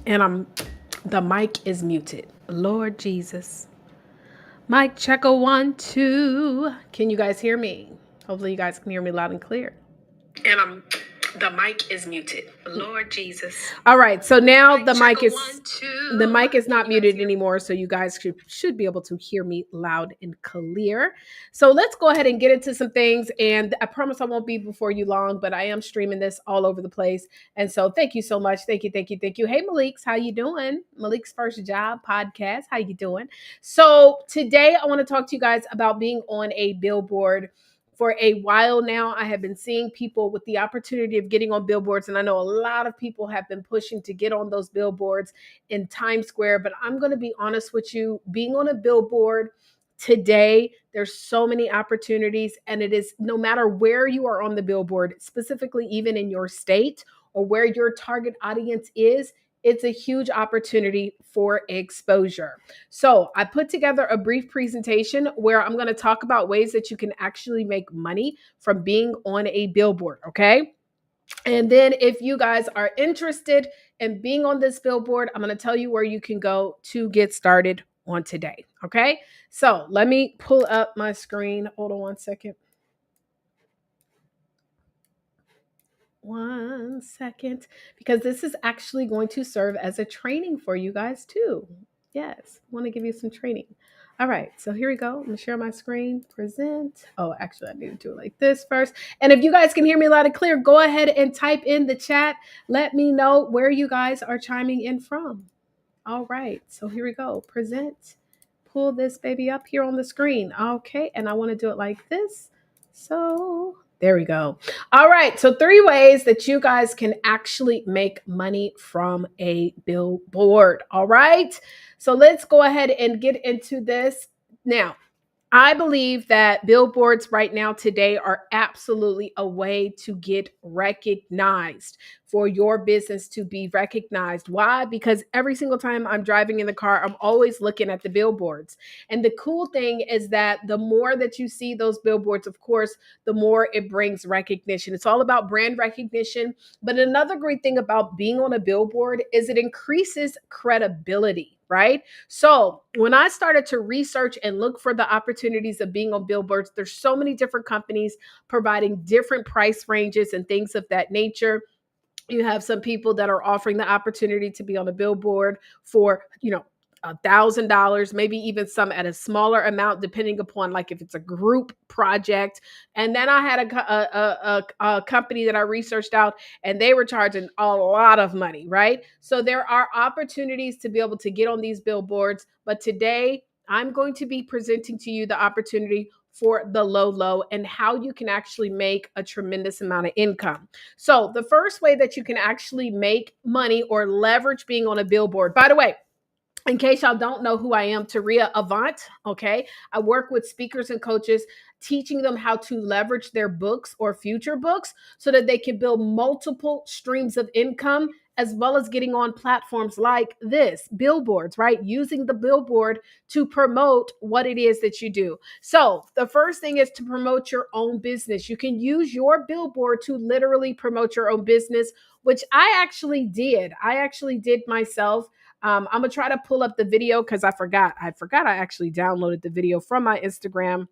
And the mic is muted. Lord Jesus. Mic check a 1, 2. Can you guys hear me? Hopefully you guys can hear me loud and clear. And the mic is muted. Lord Jesus. All right. So now the mic is not muted anymore. So you guys should be able to hear me loud and clear. So let's go ahead and get into some things. And I promise I won't be before you long, but I am streaming this all over the place. And so thank you so much. Thank you. Thank you. Thank you. Hey, Malik's, how you doing? Malik's First Job podcast. How you doing? So today I want to talk to you guys about being on a billboard. For a while now, I have been seeing people with the opportunity of getting on billboards, and I know a lot of people have been pushing to get on those billboards in Times Square, but I'm going to be honest with you, being on a billboard today, there's so many opportunities, and it is no matter where you are on the billboard, specifically even in your state or where your target audience is, it's a huge opportunity for exposure. So I put together a brief presentation where I'm going to talk about ways that you can actually make money from being on a billboard, okay? And then if you guys are interested in being on this billboard, I'm going to tell you where you can go to get started on today, okay? So let me pull up my screen. Hold on 1 second. 1 second, because this is actually going to serve as a training for you guys too. Yes, I want to give you some training. All right, so here we go. I'm gonna share my screen, present. Oh, actually, I need to do it like this first. And if you guys can hear me loud and clear, go ahead and type in the chat. Let me know where you guys are chiming in from. All right, so here we go. Present. Pull this baby up here on the screen. Okay, and I want to do it like this. So there we go. All right. So 3 ways that you guys can actually make money from a billboard. All right. So let's go ahead and get into this. Now, I believe that billboards right now today are absolutely a way to get recognized, for your business to be recognized. Why? Because every single time I'm driving in the car, I'm always looking at the billboards. And the cool thing is that the more that you see those billboards, of course, the more it brings recognition. It's all about brand recognition. But another great thing about being on a billboard is it increases credibility, right? So when I started to research and look for the opportunities of being on billboards, there's so many different companies providing different price ranges and things of that nature. You have some people that are offering the opportunity to be on a billboard for, $1,000, maybe even some at a smaller amount, depending upon like if it's a group project. And then I had a company that I researched out, and they were charging a lot of money, right? So there are opportunities to be able to get on these billboards. But today, I'm going to be presenting to you the opportunity for the low and how you can actually make a tremendous amount of income. So the first way that you can actually make money or leverage being on a billboard, by the way, in case y'all don't know who I am, Taria Avant, okay? I work with speakers and coaches, teaching them how to leverage their books or future books so that they can build multiple streams of income, as well as getting on platforms like this, billboards, right? Using the billboard to promote what it is that you do. So the first thing is to promote your own business. You can use your billboard to literally promote your own business, which I actually did. I actually did myself. I'm gonna try to pull up the video because I forgot. I actually downloaded the video from my Instagram.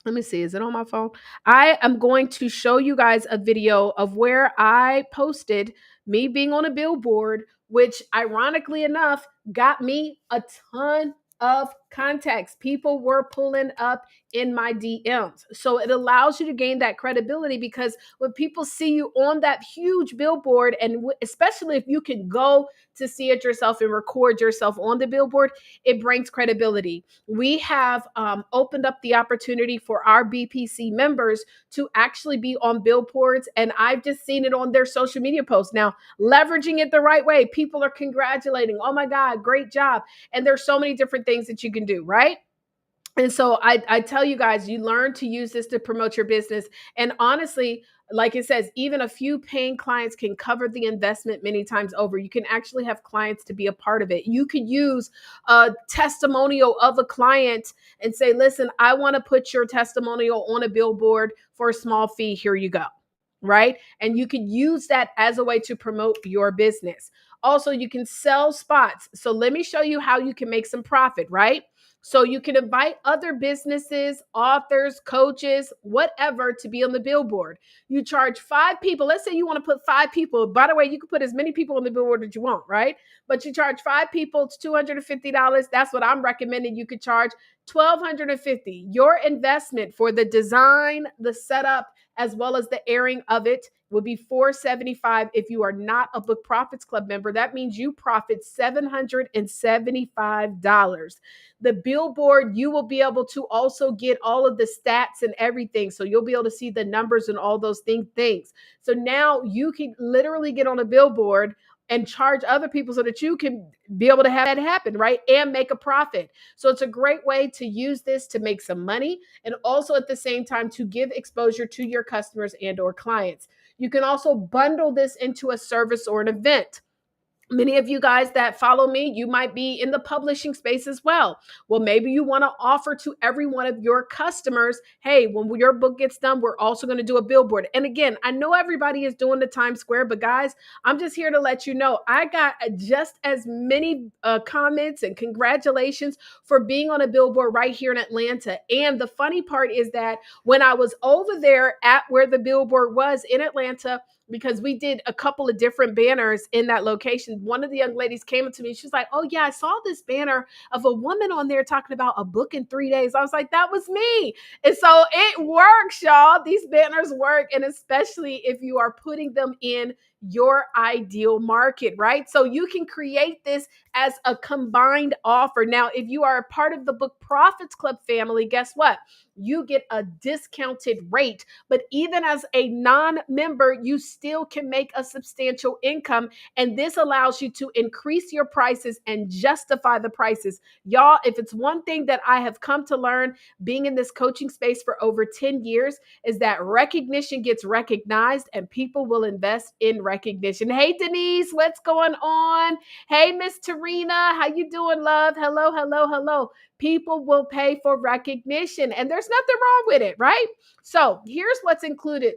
Let me see. Is it on my phone? I am going to show you guys a video of where I posted me being on a billboard, which ironically enough got me a ton of contacts. People were pulling up in my DMs. So it allows you to gain that credibility, because when people see you on that huge billboard, and especially if you can go to see it yourself and record yourself on the billboard, it brings credibility. We have opened up the opportunity for our BPC members to actually be on billboards, and I've just seen it on their social media posts. Now, leveraging it the right way, people are congratulating. Oh my God, great job. And there's so many different things that you can do, right? And so I tell you guys, you learn to use this to promote your business. And honestly, like it says, even a few paying clients can cover the investment many times over. You can actually have clients to be a part of it. You could use a testimonial of a client and say, listen, I want to put your testimonial on a billboard for a small fee. Here you go. right? And you could use that as a way to promote your business. Also, you can sell spots. So let me show you how you can make some profit, right? So you can invite other businesses, authors, coaches, whatever to be on the billboard. You charge 5 people. Let's say you want to put 5 people. By the way, you can put as many people on the billboard as you want, right? But you charge 5 people, it's $250. That's what I'm recommending. You could charge 1,250. Your investment for the design, the setup, as well as the airing of it would be $475. If you are not a Book Profits Club member, that means you profit $775. The billboard, you will be able to also get all of the stats and everything. So you'll be able to see the numbers and all those things. So now you can literally get on a billboard and charge other people so that you can be able to have that happen, right? And make a profit. So it's a great way to use this to make some money, and also at the same time to give exposure to your customers and or clients. You can also bundle this into a service or an event. Many of you guys that follow me, you might be in the publishing space as well. Well, maybe you want to offer to every one of your customers, hey, when your book gets done, we're also going to do a billboard. And again, I know everybody is doing the Times Square, but guys, I'm just here to let you know, I got just as many comments and congratulations for being on a billboard right here in Atlanta. And the funny part is that when I was over there at where the billboard was in Atlanta, because we did a couple of different banners in that location. One of the young ladies came up to me. She's like, oh, yeah, I saw this banner of a woman on there talking about a book in 3 days. I was like, that was me. And so it works, y'all. These banners work. And especially if you are putting them in your ideal market, right? So you can create this as a combined offer. Now, if you are a part of the Book Profits Club family, guess what? You get a discounted rate. But even as a non-member, you still can make a substantial income. And this allows you to increase your prices and justify the prices. Y'all, if it's one thing that I have come to learn being in this coaching space for over 10 years, is that recognition gets recognized and people will invest in recognition. Hey, Denise, what's going on? Hey, Miss Tarina, how you doing, love? Hello, hello, hello. People will pay for recognition, and there's nothing wrong with it, right? So here's what's included.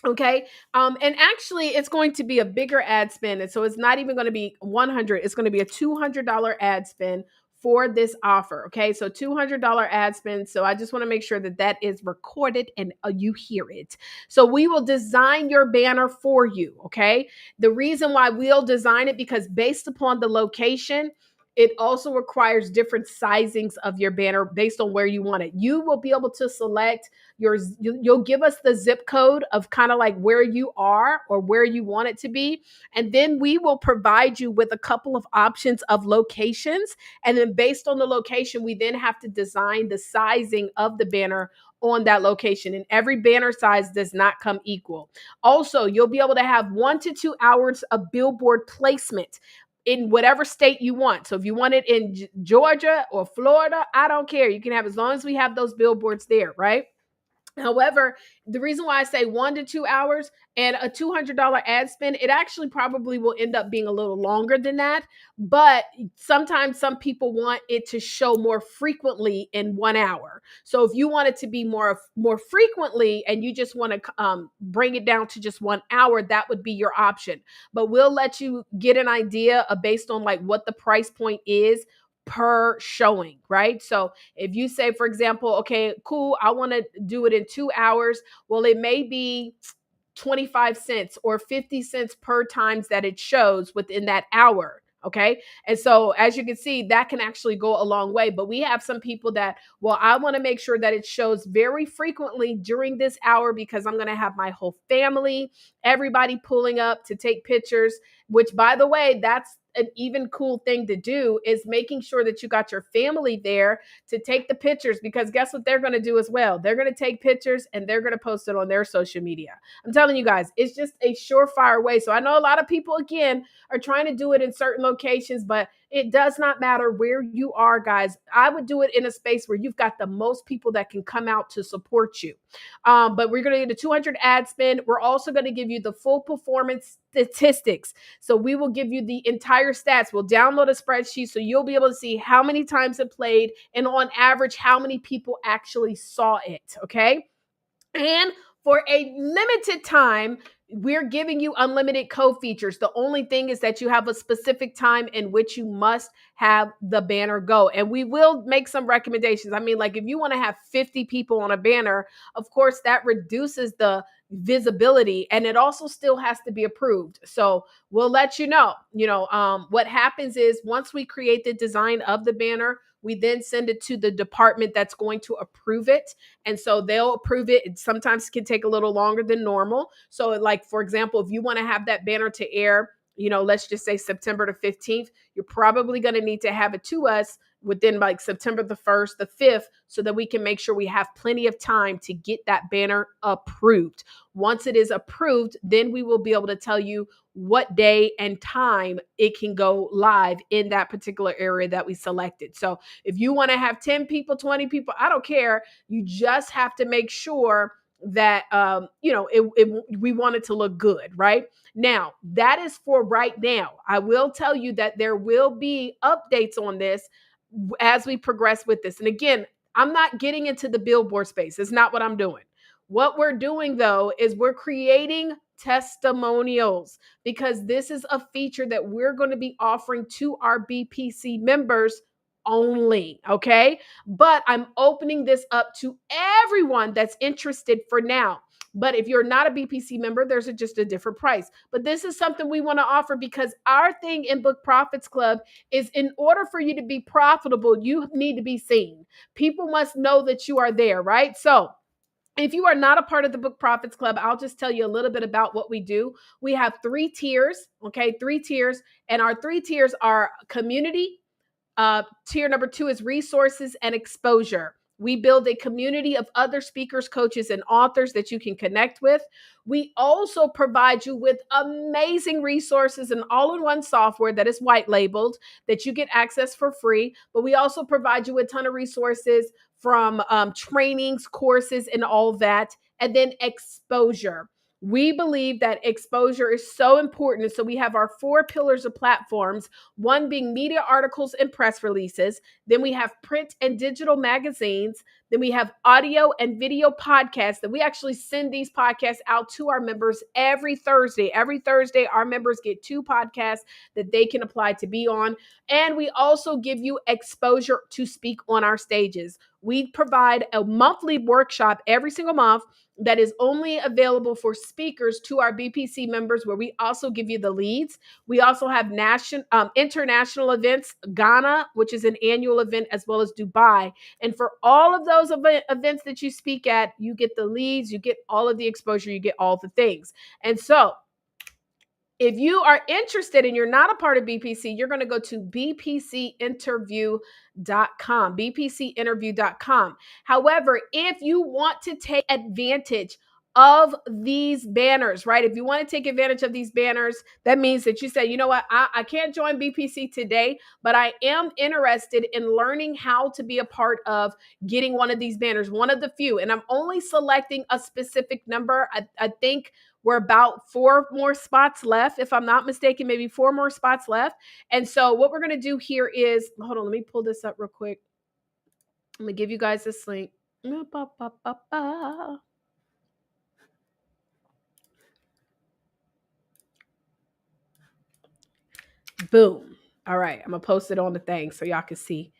Okay. And actually it's going to be a bigger ad spend. And so it's not even going to be 100. It's going to be a $200 ad spend for this offer. Okay. So $200 ad spend. So I just want to make sure that that is recorded and you hear it. So we will design your banner for you. Okay. The reason why we'll design it, because based upon the location, it also requires different sizings of your banner based on where you want it. You will be able to select you'll give us the zip code of kind of like where you are or where you want it to be. And then we will provide you with a couple of options of locations. And then based on the location, we then have to design the sizing of the banner on that location. And every banner size does not come equal. Also, you'll be able to have 1 to 2 hours of billboard placement in whatever state you want. So if you want it in Georgia or Florida, I don't care. You can have, as long as we have those billboards there, right? However, the reason why I say 1 to 2 hours and a $200 ad spend, it actually probably will end up being a little longer than that. But sometimes some people want it to show more frequently in 1 hour. So if you want it to be more frequently and you just want to bring it down to just 1 hour, that would be your option. But we'll let you get an idea of based on like what the price point is per showing, right? So if you say, for example, okay, cool, I want to do it in 2 hours. Well, it may be 25 cents or 50 cents per times that it shows within that hour. Okay. And so as you can see, that can actually go a long way. But we have some people that, well, I want to make sure that it shows very frequently during this hour because I'm going to have my whole family, everybody pulling up to take pictures, which by the way, that's an even cool thing to do, is making sure that you got your family there to take the pictures, because guess what they're going to do as well? They're going to take pictures and they're going to post it on their social media. I'm telling you guys, it's just a surefire way. So I know a lot of people, again, are trying to do it in certain locations, but it does not matter where you are, guys. I would do it in a space where you've got the most people that can come out to support you. But we're going to get a 200 ad spend. We're also going to give you the full performance statistics. So we will give you the entire stats. We'll download a spreadsheet so you'll be able to see how many times it played and on average, how many people actually saw it. Okay. And For a limited time, we're giving you unlimited co-features. The only thing is that you have a specific time in which you must have the banner go. And we will make some recommendations. I mean, like if you want to have 50 people on a banner, of course, that reduces the visibility, and it also still has to be approved. So we'll let you know. What happens is once we create the design of the banner, we then send it to the department that's going to approve it. And so they'll approve it. It sometimes can take a little longer than normal. So, like, for example, if you want to have that banner to air, let's just say September the 15th, you're probably going to need to have it to us within like September the 1st, the 5th, so that we can make sure we have plenty of time to get that banner approved. Once it is approved, then we will be able to tell you what day and time it can go live in that particular area that we selected. So if you want to have 10 people, 20 people, I don't care. You just have to make sure that we want it to look good, right? Now, that is for right now. I will tell you that there will be updates on this as we progress with this. And again, I'm not getting into the billboard space. It's not what I'm doing. What we're doing, though, is we're creating testimonials, because this is a feature that we're going to be offering to our BPC members only. Okay. But I'm opening this up to everyone that's interested for now. But if you're not a BPC member, there's just a different price. But this is something we want to offer, because our thing in Book Profits Club is, in order for you to be profitable, you need to be seen. People must know that you are there, right? So if you are not a part of the Book Profits Club, I'll just tell you a little bit about what we do. We have 3 tiers, okay? 3 tiers. And our 3 tiers are community. Tier number 2 is resources and exposure. We build a community of other speakers, coaches, and authors that you can connect with. We also provide you with amazing resources and all-in-one software that is white labeled that you get access for free. But we also provide you with a ton of resources from trainings, courses, and all that. And then exposure. We believe that exposure is so important. So we have our 4 pillars of platforms, one being media articles and press releases. Then we have print and digital magazines. Then we have audio and video podcasts that we actually send these podcasts out to our members every Thursday. Every Thursday, our members get 2 podcasts that they can apply to be on. And we also give you exposure to speak on our stages. We provide a monthly workshop every single month that is only available for speakers to our BPC members, where we also give you the leads. We also have international events, Ghana, which is an annual event, as well as Dubai. And for all of those events that you speak at, you get the leads, you get all of the exposure, you get all the things. And so if you are interested and you're not a part of BPC, you're going to go to bpcinterview.com, bpcinterview.com. However, if you want to take advantage of these banners, right? If you want to take advantage of these banners, that means that you say, you know what, I can't join BPC today, but I am interested in learning how to be a part of getting one of these banners, one of the few. And I'm only selecting a specific number. I think we're about 4 more spots left, if I'm not mistaken, maybe 4 more spots left. And so what we're going to do here is, hold on, let me pull this up real quick. I'm going to give you guys this link. Boom. All right, I'm going to post it on the thing so y'all can see.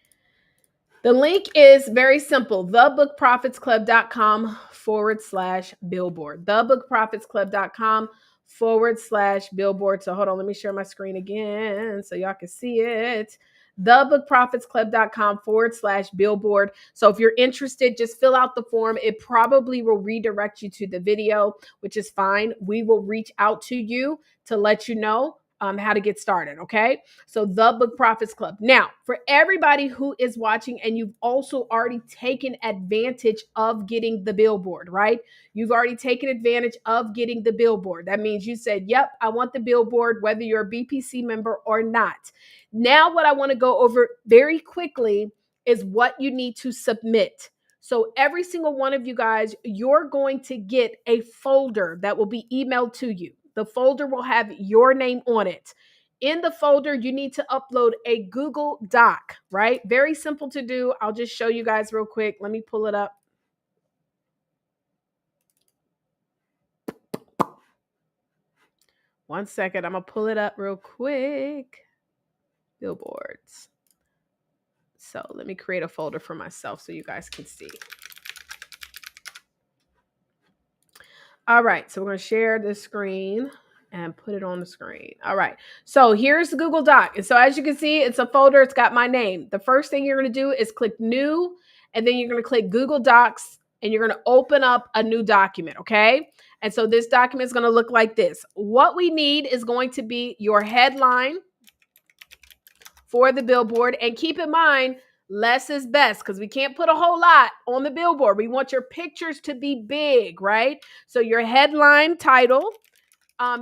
The link is very simple, thebookprofitsclub.com/billboard. Thebookprofitsclub.com/billboard. So hold on, let me share my screen again so y'all can see it. Thebookprofitsclub.com/billboard. So if you're interested, just fill out the form. It probably will redirect you to the video, which is fine. We will reach out to you to let you know how to get started. Okay. So the Book Profits Club. Now, for everybody who is watching and you've also already taken advantage of getting the billboard, right? You've already taken advantage of getting the billboard. That means you said, yep, I want the billboard, whether you're a BPC member or not. Now, what I want to go over very quickly is what you need to submit. So every single one of you guys, you're going to get a folder that will be emailed to you. The folder will have your name on it. In the folder, you need to upload a Google Doc, right? Very simple to do. I'll just show you guys real quick. Let me pull it up. One second. I'm going to pull it up real quick. Billboards. So let me create a folder for myself so you guys can see. All right, so we're going to share this screen and put it on the screen. All right, so here's the Google Doc. And so as you can see, it's a folder. It's got my name. The first thing you're going to do is click New, and then you're going to click Google Docs, and you're going to open up a new document, okay? And so this document is going to look like this. What we need is going to be your headline for the billboard. And keep in mind, less is best because we can't put a whole lot on the billboard. We want your pictures to be big, right? So your headline title.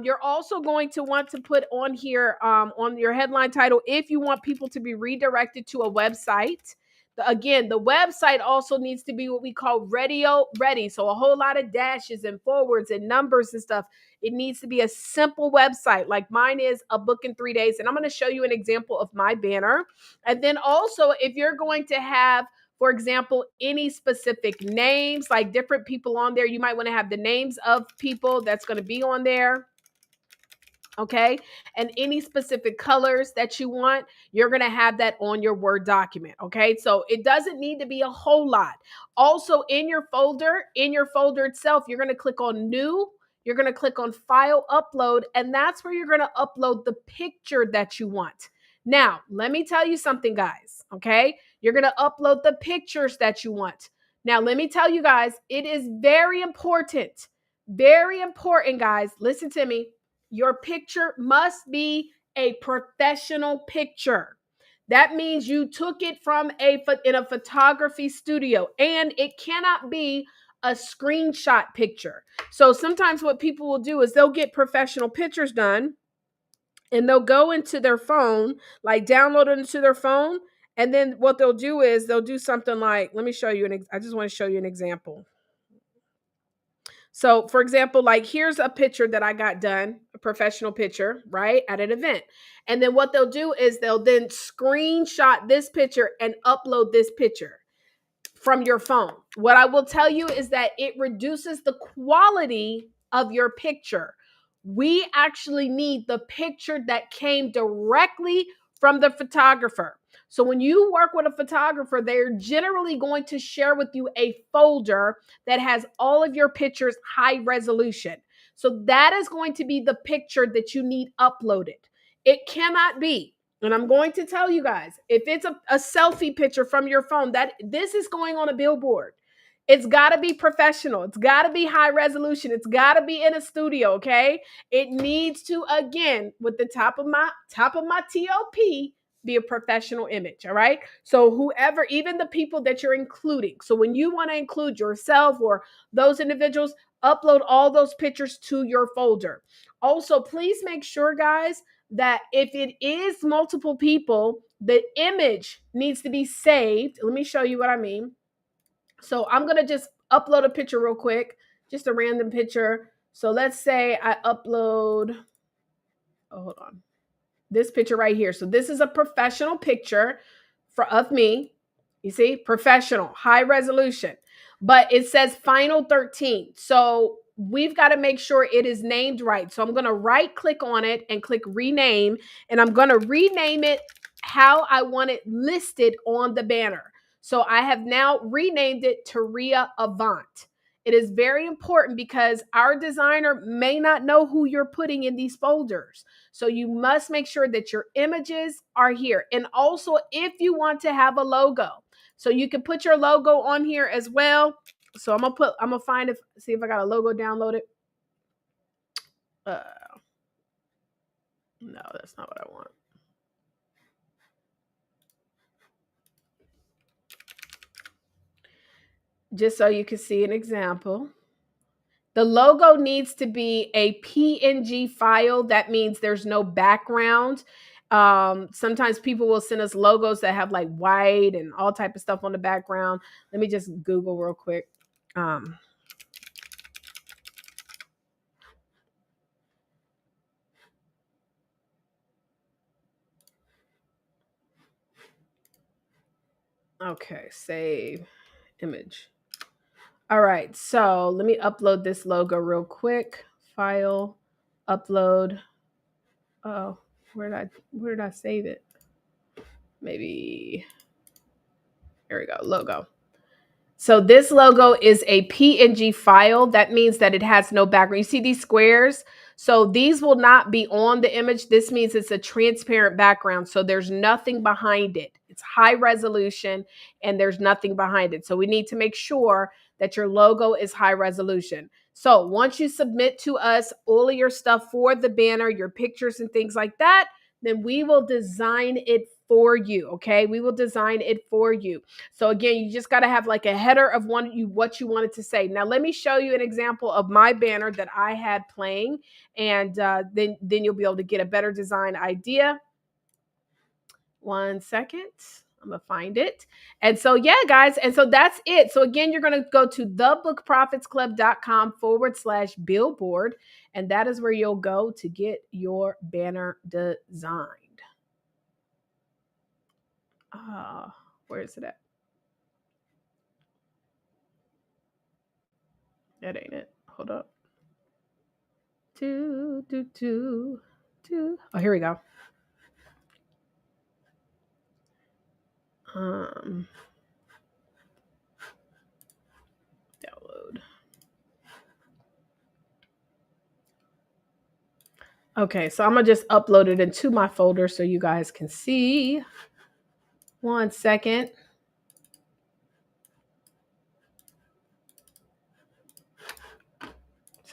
You're also going to want to put on here on your headline title if you want people to be redirected to a website. Again, the website also needs to be what we call radio ready. So a whole lot of dashes and forwards and numbers and stuff. It needs to be a simple website like mine is, a book in 3 days. And I'm going to show you an example of my banner. And then also if you're going to have, for example, any specific names, like different people on there, you might want to have the names of people that's going to be on there. Okay. And any specific colors that you want, you're going to have that on your Word document. Okay. So it doesn't need to be a whole lot. Also in your folder itself, you're going to click on New. You're going to click on File Upload, and that's where you're going to upload the picture that you want. Now, let me tell you something, guys. Okay. You're going to upload the pictures that you want. Now, let me tell you guys, it is very important, guys. Listen to me. Your picture must be a professional picture. That means you took it from in a photography studio, and it cannot be a screenshot picture. So sometimes what people will do is they'll get professional pictures done, and they'll go into their phone, like download it into their phone, and then what they'll do is they'll do something like, let me show you I just want to show you an example. So, for example, like here's a picture that I got done, a professional picture, right, at an event. And then what they'll do is they'll then screenshot this picture and upload this picture from your phone. What I will tell you is that it reduces the quality of your picture. We actually need the picture that came directly from the photographer. So when you work with a photographer, they're generally going to share with you a folder that has all of your pictures high resolution. So that is going to be the picture that you need uploaded. It cannot be, and I'm going to tell you guys, if it's a selfie picture from your phone, that this is going on a billboard. It's got to be professional. It's got to be high resolution. It's got to be in a studio, okay? It needs to, again, with the top of my TOP, be a professional image, all right? So whoever, even the people that you're including. So when you want to include yourself or those individuals, upload all those pictures to your folder. Also, please make sure, guys, that if it is multiple people, the image needs to be saved. Let me show you what I mean. So I'm going to just upload a picture real quick, just a random picture. So let's say I upload, hold on, this picture right here. So this is a professional picture of me. You see, professional, high resolution, but it says final 13. So we've got to make sure it is named right. So I'm going to right click on it and click rename, and I'm going to rename it how I want it listed on the banner. So I have now renamed it Taria Avant. It is very important because our designer may not know who you're putting in these folders. So you must make sure that your images are here. And also, if you want to have a logo, so you can put your logo on here as well. So I'm gonna see if I got a logo downloaded. No, that's not what I want. Just so you can see an example. The logo needs to be a PNG file. That means there's no background. Sometimes people will send us logos that have like white and all type of stuff on the background. Let me just Google real quick. Okay, save image. All right, so let me upload this logo real quick. File, upload. Oh, where did I save it? Maybe here we go. Logo. So this logo is a PNG file. That means that it has no background. You see these squares? So these will not be on the image. This means it's a transparent background. So there's nothing behind it. It's high resolution and there's nothing behind it. So we need to make sure that your logo is high resolution. So once you submit to us all of your stuff for the banner, your pictures and things like that, then we will design it for you. Okay. We will design it for you. So again, you just got to have like a header of what you wanted to say. Now, let me show you an example of my banner that I had playing, and then you'll be able to get a better design idea. 1 second. I'm going to find it. And so, yeah, guys. And so that's it. So again, you're going to go to thebookprofitsclub.com/billboard. And that is where you'll go to get your banner designed. Where is it at? That ain't it. Hold up. Oh, here we go. Download. Okay, so I'm gonna just upload it into my folder so you guys can see. 1 second.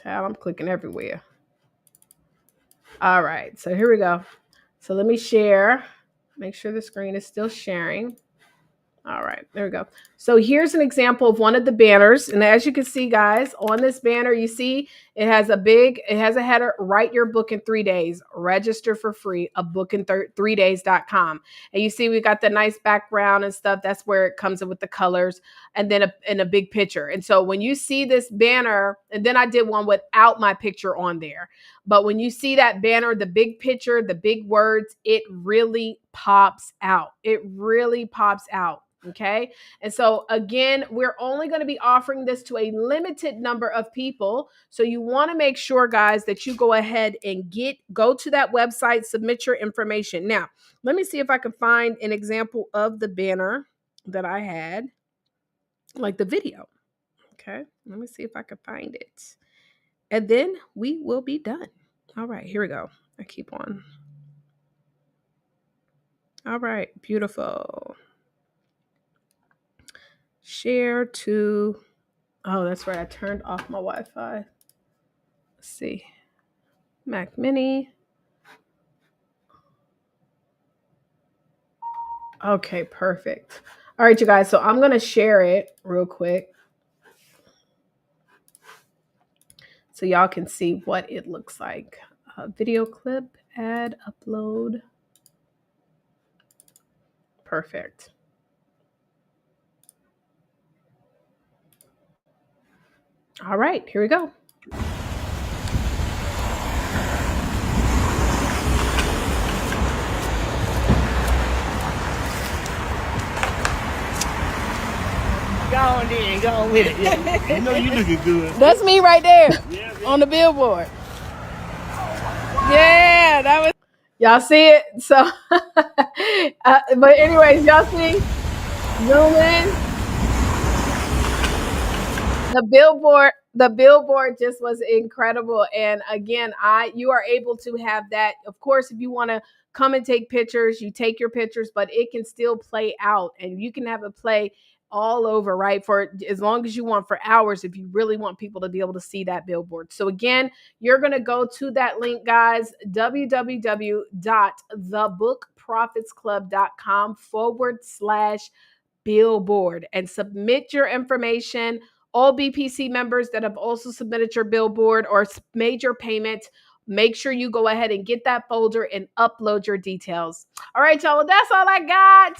Child, I'm clicking everywhere. All right, so here we go. So let me share. Make sure the screen is still sharing. All right, there we go. So here's an example of one of the banners. And as you can see, guys, on this banner, you see it has a header, write your book in 3 days, register for free, a book in 3 days.com. And you see we got the nice background and stuff. That's where it comes in with the colors and then a big picture. And so when you see this banner, and then I did one without my picture on there. But when you see that banner, the big picture, the big words, it really pops out. It really pops out. Okay. And so again, we're only going to be offering this to a limited number of people. So you want to make sure, guys, that you go ahead and go to that website, submit your information. Now, let me see if I can find an example of the banner that I had, like the video. Okay. Let me see if I can find it. And then we will be done. All right, here we go. I keep on. All right, beautiful. Share to, oh, that's right. I turned off my Wi-Fi. Let's see. Mac Mini. Okay, perfect. All right, you guys. So I'm going to share it real quick so y'all can see what it looks like. Video clip, add, upload. Perfect. All right, here we go. Go on then, go on with it. Yeah. You know you looking good. That's me right there. Yeah, on the billboard. Yeah, that was. Y'all see it? So, but anyways, y'all see? Zoom in. The billboard just was incredible. And again, you are able to have that. Of course, if you want to come and take pictures, you take your pictures, but it can still play out and you can have it play all over, right? For as long as you want, for hours, if you really want people to be able to see that billboard. So again, you're going to go to that link, guys, www.thebookprofitsclub.com/billboard, and submit your information. All BPC members that have also submitted your billboard or made your payment, make sure you go ahead and get that folder and upload your details. All right, y'all. Well, that's all I got.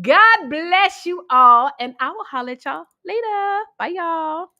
God bless you all, and I will holler at y'all later. Bye, y'all.